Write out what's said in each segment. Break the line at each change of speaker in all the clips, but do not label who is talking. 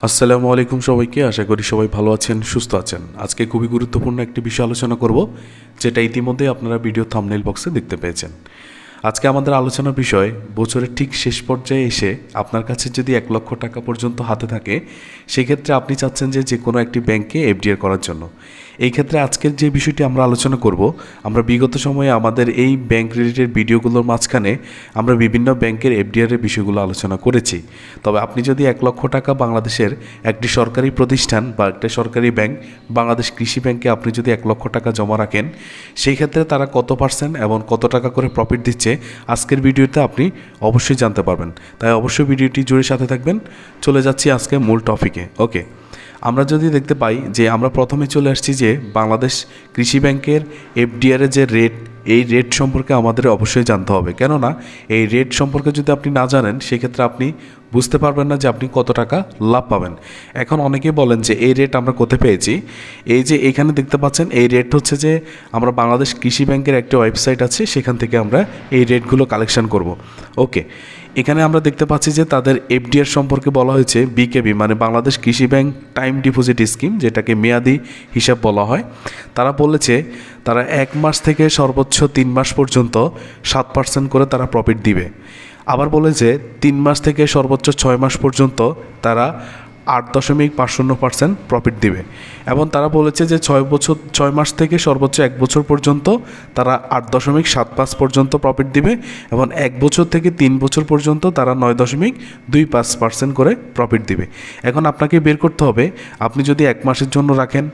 আসসালামু আলাইকুম সবাইকে। আশা করি সবাই ভালো আছেন, সুস্থ আছেন। আজকে খুবই গুরুত্বপূর্ণ একটি বিষয় আলোচনা করব, যেটা ইতিমধ্যে আপনারা ভিডিও থাম্বনেইল বক্সে দেখতে পেয়েছেন। আজকে আমাদের আলোচনার বিষয়, বছরের ঠিক শেষ পর্যায়ে এসে আপনার কাছে যদি 1 লক্ষ টাকা পর্যন্ত হাতে থাকে, সেক্ষেত্রে আপনি চাচ্ছেন যে কোনো একটি ব্যাংকে এফডিআর করার জন্য। এই ক্ষেত্রে আজকের যে বিষয়টি আমরা আলোচনা করব, আমরা বিগত সময়ে আমাদের এই ব্যাংক রিলেটেড ভিডিওগুলোর মাঝখানে আমরা বিভিন্ন ব্যাংকের এফডিআরের বিষয়গুলো আলোচনা করেছি। তবে আপনি যদি 1 লক্ষ টাকা বাংলাদেশের একটি সরকারি প্রতিষ্ঠান বা একটা সরকারি ব্যাংক, বাংলাদেশ কৃষি ব্যাংকে আপনি যদি 1 লক্ষ টাকা জমা রাখেন, সেই ক্ষেত্রে তারা কত পার্সেন্ট এবং কত টাকা করে প্রফিট দিচ্ছে আজকের ভিডিওতে আপনি অবশ্যই জানতে পারবেন। তাই অবশ্যই ভিডিওটি জুড়ে সাথে থাকবেন। চলে যাচ্ছি আজকে মূল টপিকে। ওকে, আমরা যদি দেখতে পাই যে আমরা প্রথমে চলে আসছি যে বাংলাদেশ কৃষি ব্যাংকের এফডিআরের যে রেট, এই রেট সম্পর্কে আমাদের অবশ্যই জানতে হবে। কেননা এই রেট সম্পর্কে যদি আপনি না জানেন, সেক্ষেত্রে আপনি বুঝতে পারবেন না যে আপনি কত টাকা লাভ পাবেন। এখন অনেকেই বলেন যে এই রেট আমরা কোথায় পেয়েছি। এই যে এখানে দেখতে পাচ্ছেন, এই রেট হচ্ছে যে আমরা বাংলাদেশ কৃষি ব্যাংকের একটা ওয়েবসাইট আছে, সেখান থেকে আমরা এই রেটগুলো কালেকশন করব। ওকে, এখানে আমরা দেখতে পাচ্ছি যে তাদের এফডিআর সম্পর্কে বলা হয়েছে বিকেবি, মানে বাংলাদেশ কৃষি ব্যাংক টাইম ডিপোজিট স্কিম, যেটাকে মেয়াদি হিসাব বলা হয়। তারা বলেছে তারা 1 মাস থেকে সর্বোচ্চ 3 মাস পর্যন্ত 7% করে তারা প্রফিট দিবে। আবার বলেছে 3 মাস থেকে সর্বোচ্চ 6 মাস পর্যন্ত তারা 8.50% প্রফিট দিবে। এবং তারা বলেছে যে 6 মাস থেকে সর্বোচ্চ 1 বছর পর্যন্ত তারা 8.75 পর্যন্ত প্রফিট দিবে। এবং 1 বছর থেকে 3 বছর পর্যন্ত তারা 9.25% করে প্রফিট দিবে। এখন আপনাকে বের করতে হবে, আপনি যদি 1 মাসের জন্য রাখেন,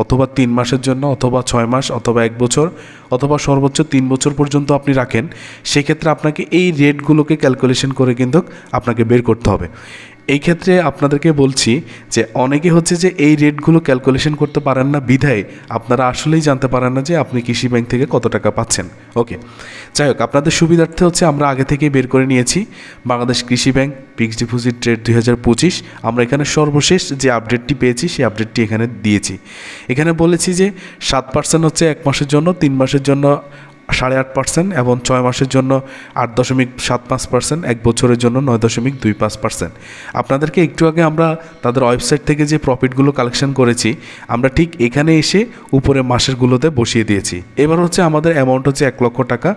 অথবা 3 মাসের জন্য, অথবা 6 মাস, অথবা 1 বছর, অথবা সর্বোচ্চ 3 বছর পর্যন্ত আপনি রাখেন, সেক্ষেত্রে আপনাকে এই রেটগুলোকে ক্যালকুলেশন করে কিন্তু আপনাকে বের করতে হবে। এই ক্ষেত্রে আপনাদেরকে বলছি যে অনেকে হচ্ছে যে এই রেটগুলো ক্যালকুলেশন করতে পারেন না, বিধায় আপনারা আসলেই জানতে পারেন না যে আপনি কৃষি ব্যাংক থেকে কত টাকা পাচ্ছেন। ওকে, যাই হোক, আপনাদের সুবিধার্থে হচ্ছে আমরা আগে থেকেই বের করে নিয়েছি বাংলাদেশ কৃষি ব্যাংক ফিক্সড ডিপোজিট রেট 2025। আমরা এখানে সর্বশেষ যে আপডেটটি পেয়েছি সেই আপডেটটি এখানে দিয়েছি। এখানে বলেছি যে 7% হচ্ছে 1 মাসের জন্য, 3 মাসের জন্য 8.5%, এবং 6 মাসের জন্য 8.75%, 1 বছরের জন্য 9.25%। আপনাদেরকে একটু আগে আমরা তাদের ওয়েবসাইট থেকে যে প্রফিটগুলো কালেকশন করেছি, আমরা ঠিক এখানে এসে উপরে মাসেরগুলোতে বসিয়ে দিয়েছি। এবার হচ্ছে আমাদের অ্যামাউন্ট হচ্ছে 1 লক্ষ টাকা।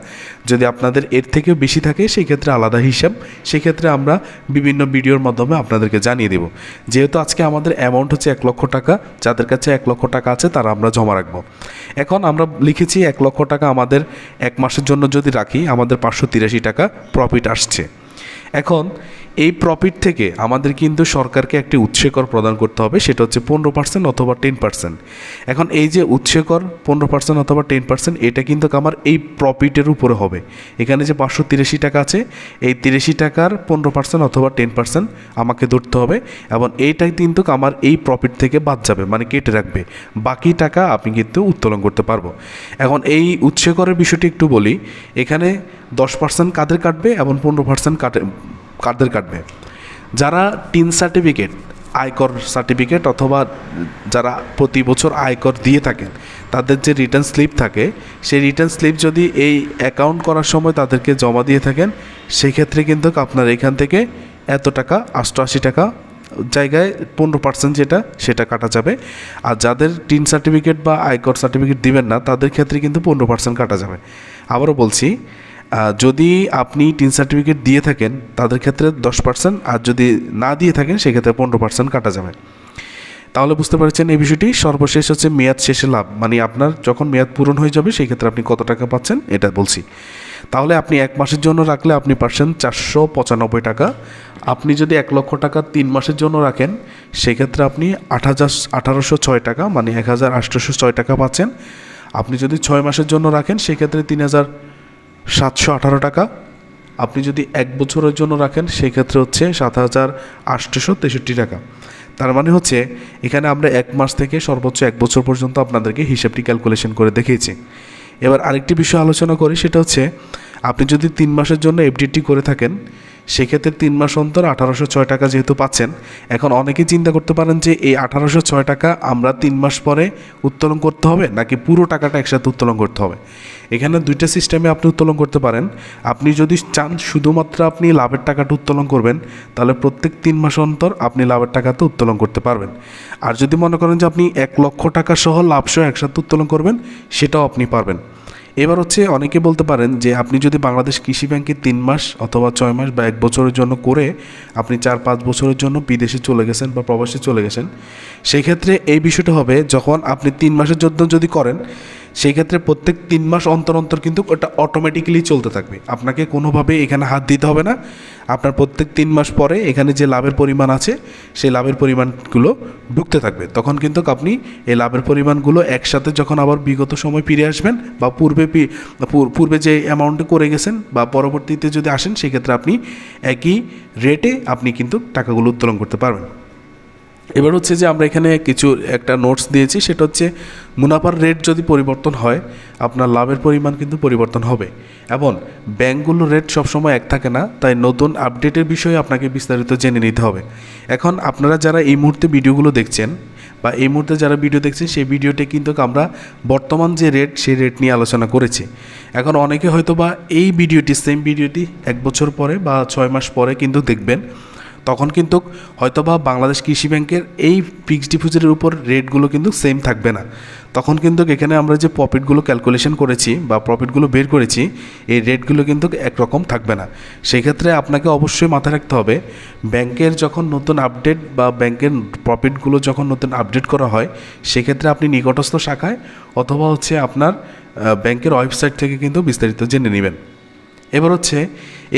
যদি আপনাদের এর থেকেও বেশি থাকে, সেই ক্ষেত্রে আলাদা হিসাব, সেক্ষেত্রে আমরা বিভিন্ন ভিডিওর মাধ্যমে আপনাদেরকে জানিয়ে দেব। যেহেতু আজকে আমাদের অ্যামাউন্ট হচ্ছে 1 লক্ষ টাকা, যাদের কাছে 1 লক্ষ টাকা আছে তারা আমরা জমা রাখবো। এখন আমরা লিখেছি 1 লক্ষ টাকা আমাদের 1 মাসের জন্য যদি রাখি, আমাদের 583 টাকা প্রফিট আসছে। এখন এই প্রফিট থেকে আমাদের কিন্তু সরকারকে একটি উৎসেকর প্রদান করতে হবে, সেটা হচ্ছে 15% অথবা 10%। এখন এই যে উৎসেকর 15% অথবা 10%, এটা কিন্তু আমার এই প্রফিটের উপরে হবে। এখানে যে 583 টাকা আছে, এই 83 টাকার 15% অথবা 10% আমাকে ধরতে হবে, এবং এইটাই কিন্তু আমার এই প্রফিট থেকে বাদ যাবে, মানে কেটে রাখবে। বাকি টাকা আমি কিন্তু উত্তোলন করতে পারবো। এখন এই উৎসেকরের বিষয়টি একটু বলি। এখানে 10% কাদের কাটবে এবং 15% কাদের কাটবে? যারা টিন সার্টিফিকেট, আয়কর সার্টিফিকেট, অথবা যারা প্রতি বছর আয়কর দিয়ে থাকেন, তাদের যে রিটার্ন স্লিপ থাকে, সেই রিটার্ন স্লিপ যদি এই অ্যাকাউন্ট করার সময় তাদেরকে জমা দিয়ে থাকেন, সেই ক্ষেত্রে কিন্তু আপনার এখান থেকে এত টাকা, 88 টাকা জায়গায় 15% যেটা, সেটা কাটা যাবে। আর যাদের টিন সার্টিফিকেট বা আয়কর সার্টিফিকেট দিবেন না, তাদের ক্ষেত্রে কিন্তু 15% কাটা যাবে। আবারও বলছি, যদি আপনি টিন সার্টিফিকেট দিয়ে থাকেন তাদের ক্ষেত্রে 10%, আর যদি না দিয়ে থাকেন সেক্ষেত্রে 15% কাটা যাবে। তাহলে বুঝতে পারছেন এই বিষয়টি। সর্বশেষ হচ্ছে মেয়াদ শেষে লাভ, মানে আপনার যখন মেয়াদ পূরণ হয়ে যাবে সেই ক্ষেত্রে আপনি কত টাকা পাচ্ছেন এটা বলছি। তাহলে আপনি 1 মাসের জন্য রাখলে আপনি পাচ্ছেন 495 টাকা। আপনি যদি 1 লক্ষ টাকা 3 মাসের জন্য রাখেন, সেক্ষেত্রে আপনি 1806 টাকা, মানে 1806 টাকা পাচ্ছেন। আপনি যদি 6 মাসের জন্য রাখেন, সেক্ষেত্রে 3718 টাকা। আপনি যদি 1 বছরের জন্য রাখেন, সেক্ষেত্রে হচ্ছে 7863 টাকা। তার মানে হচ্ছে এখানে আমরা 1 মাস থেকে সর্বোচ্চ 1 বছর পর্যন্ত আপনাদেরকে হিসাবটি ক্যালকুলেশন করে দেখিয়েছি। এবার আরেকটি বিষয় আলোচনা করি, সেটা হচ্ছে আপনি যদি 3 মাসের জন্য এফডিটি করে থাকেন, সেক্ষেত্রে 3 মাস অন্তর 1806 টাকা যেহেতু পাচ্ছেন, এখন অনেকেই চিন্তা করতে পারেন যে এই 1806 টাকা আমরা 3 মাস পরে উত্তোলন করতে হবে নাকি পুরো টাকাটা একসাথে উত্তোলন করতে হবে। এখানে দুইটা সিস্টেমে আপনি উত্তোলন করতে পারেন। আপনি যদি চান শুধুমাত্র আপনি লাভের টাকাটা উত্তোলন করবেন, তাহলে প্রত্যেক 3 মাস অন্তর আপনি লাভের টাকাতে উত্তোলন করতে পারবেন। আর যদি মনে করেন যে আপনি 1 লক্ষ টাকা সহ লাভ সহ একসাথে উত্তোলন করবেন, সেটাও আপনি পারবেন। এবার হচ্ছে অনেকে বলতে পারেন যে আপনি যদি বাংলাদেশ কৃষি ব্যাংকে 3 মাস অথবা 6 মাস বা 1 বছরের জন্য করে আপনি 4-5 বছরের জন্য বিদেশে চলে গেছেন বা প্রবাসে চলে গেছেন, সেই ক্ষেত্রে এই বিষয়টা হবে যখন আপনি 3 মাসের জন্য যদি করেন, সেই ক্ষেত্রে প্রত্যেক 3 মাস অন্তর অন্তর কিন্তু ওটা অটোমেটিক্যালি চলতে থাকবে। আপনাকে কোনোভাবে এখানে হাত দিতে হবে না। আপনার প্রত্যেক 3 মাস পরে এখানে যে লাভের পরিমাণ আছে, সেই লাভের পরিমাণগুলো ঢুকতে থাকবে। তখন কিন্তু আপনি এই লাভের পরিমাণগুলো একসাথে যখন আবার বিগত সময় ফিরে আসবেন বা পূর্বে যে অ্যামাউন্টে করে গেছেন বা পরবর্তীতে যদি আসেন, সেক্ষেত্রে আপনি একই রেটে আপনি কিন্তু টাকাগুলো উত্তোলন করতে পারবেন। এবার হচ্ছে যে আমরা এখানে একটা নোটস দিয়েছি, সেটা হচ্ছে মুনাফার রেট যদি পরিবর্তন হয়, আপনার লাভের পরিমাণ কিন্তু পরিবর্তন হবে। এবং ব্যাংকগুলোর রেট সবসময় এক থাকে না, তাই নতুন আপডেটের বিষয়ে আপনাকে বিস্তারিত জেনে নিতে হবে। এখন আপনারা যারা এই মুহূর্তে ভিডিওগুলো দেখছেন বা এই মুহূর্তে যারা ভিডিও দেখছেন, সেই ভিডিওতে কিন্তু আমরা বর্তমান যে রেট, সেই রেট নিয়ে আলোচনা করেছি। এখন অনেকে হয়তো বা এই সেম ভিডিওটি 1 বছর পরে বা 6 মাস পরে কিন্তু দেখবেন, তখন কিন্তু হয়তোবা বাংলাদেশ কৃষি ব্যাংকের এই ফিক্সড ডিপোজিটের উপর রেটগুলো কিন্তু সেম থাকবে না। তখন কিন্তু এখানে আমরা যে প্রফিটগুলো ক্যালকুলেশন করেছি বা প্রফিটগুলো বের করেছি, এই রেটগুলো কিন্তু একরকম থাকবে না। সেই ক্ষেত্রে আপনাকে অবশ্যই মাথায় রাখতে হবে, ব্যাংকের যখন নতুন আপডেট বা ব্যাংকের প্রফিটগুলো যখন নতুন আপডেট করা হয়, সেক্ষেত্রে আপনি নিকটস্থ শাখায় অথবা হচ্ছে আপনার ব্যাংকের ওয়েবসাইট থেকে কিন্তু বিস্তারিত জেনে নেবেন। এবার হচ্ছে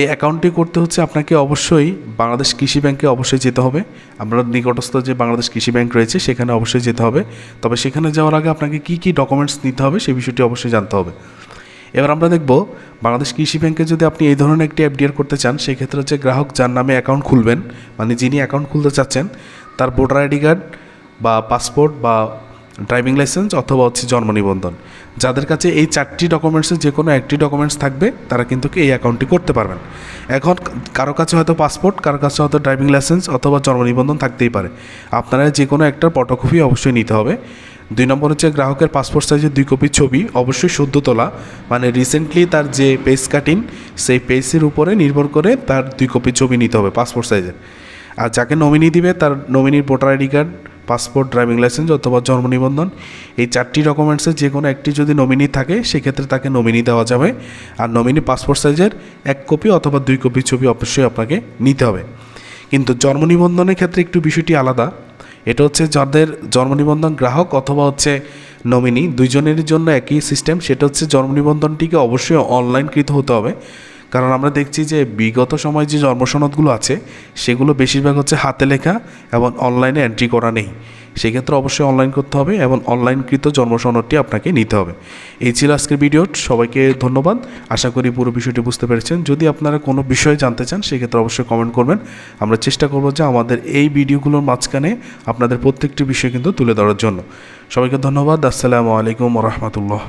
এই অ্যাকাউন্টটি করতে হচ্ছে আপনাকে অবশ্যই বাংলাদেশ কৃষি ব্যাংকে অবশ্যই যেতে হবে। আপনার নিকটস্থ যে বাংলাদেশ কৃষি ব্যাংক রয়েছে, সেখানে অবশ্যই যেতে হবে। তবে সেখানে যাওয়ার আগে আপনাকে কী ডকুমেন্টস নিতে হবে, সেই বিষয়টি অবশ্যই জানতে হবে। এবার আমরা দেখব বাংলাদেশ কৃষি ব্যাংকে যদি আপনি এই ধরনের একটি এফডিআর করতে চান, সেক্ষেত্রে হচ্ছে গ্রাহক যার নামে অ্যাকাউন্ট খুলবেন, মানে যিনি অ্যাকাউন্ট খুলতে চাচ্ছেন, তার ভোটার আইডি কার্ড বা পাসপোর্ট বা ড্রাইভিং লাইসেন্স অথবা হচ্ছে জন্ম নিবন্ধন, যাদের কাছে এই 4টি ডকুমেন্টসের যে কোনো একটি ডকুমেন্টস থাকবে, তারা কিন্তু এই অ্যাকাউন্টটি করতে পারবেন। এখন কারো কাছে হয়তো পাসপোর্ট, কারো কাছে হয়তো ড্রাইভিং লাইসেন্স অথবা জন্ম নিবন্ধন থাকতেই পারে। আপনারা যে কোনো একটার ফটোকপি অবশ্যই নিতে হবে। 2 নম্বর হচ্ছে গ্রাহকের পাসপোর্ট সাইজের 2 কপি ছবি, অবশ্যই সদ্য তোলা, মানে রিসেন্টলি তার যে পেজ কাটিং, সেই পেজের উপরে নির্ভর করে তার 2 কপি ছবি নিতে হবে পাসপোর্ট সাইজের। আর যাকে নমিনি দিবে, তার নমিনির voter ID card, passport, driving licence অথবা জন্ম নিবন্ধন, এই 4টি ডকুমেন্টসের যে কোনো একটি যদি নমিনি থাকে, সেক্ষেত্রে তাকে নমিনি দেওয়া যাবে। আর নমিনি পাসপোর্ট সাইজের 1 কপি অথবা 2 কপি ছবি অবশ্যই আপনাকে নিতে হবে। কিন্তু জন্ম নিবন্ধনের ক্ষেত্রে একটু বিষয়টি আলাদা। এটা হচ্ছে যাদের জন্ম নিবন্ধন গ্রাহক অথবা হচ্ছে নমিনি, দুইজনেরই জন্য একই সিস্টেম। সেটা হচ্ছে জন্ম নিবন্ধনটিকে অবশ্যই অনলাইনকৃত হতে হবে। কারণ আমরা দেখছি যে বিগত সময় যে জন্মসনদগুলো আছে, সেগুলো বেশিরভাগ হচ্ছে হাতে লেখা এবং অনলাইনে এন্ট্রি করা নেই। সেক্ষেত্রে অবশ্যই অনলাইন করতে হবে এবং অনলাইনকৃত জন্মসনদটি আপনাকে নিতে হবে। এই ছিল আজকের ভিডিও। সবাইকে ধন্যবাদ। আশা করি পুরো বিষয়টি বুঝতে পেরেছেন। যদি আপনারা কোনো বিষয়ে জানতে চান, সেক্ষেত্রে অবশ্যই কমেন্ট করবেন। আমরা চেষ্টা করব যে আমাদের এই ভিডিওগুলোর মাঝখানে আপনাদের প্রত্যেকটি বিষয় কিন্তু তুলে ধরার জন্য। সবাইকে ধন্যবাদ। আসসালামু আলাইকুম ওয়া রাহমাতুল্লাহ।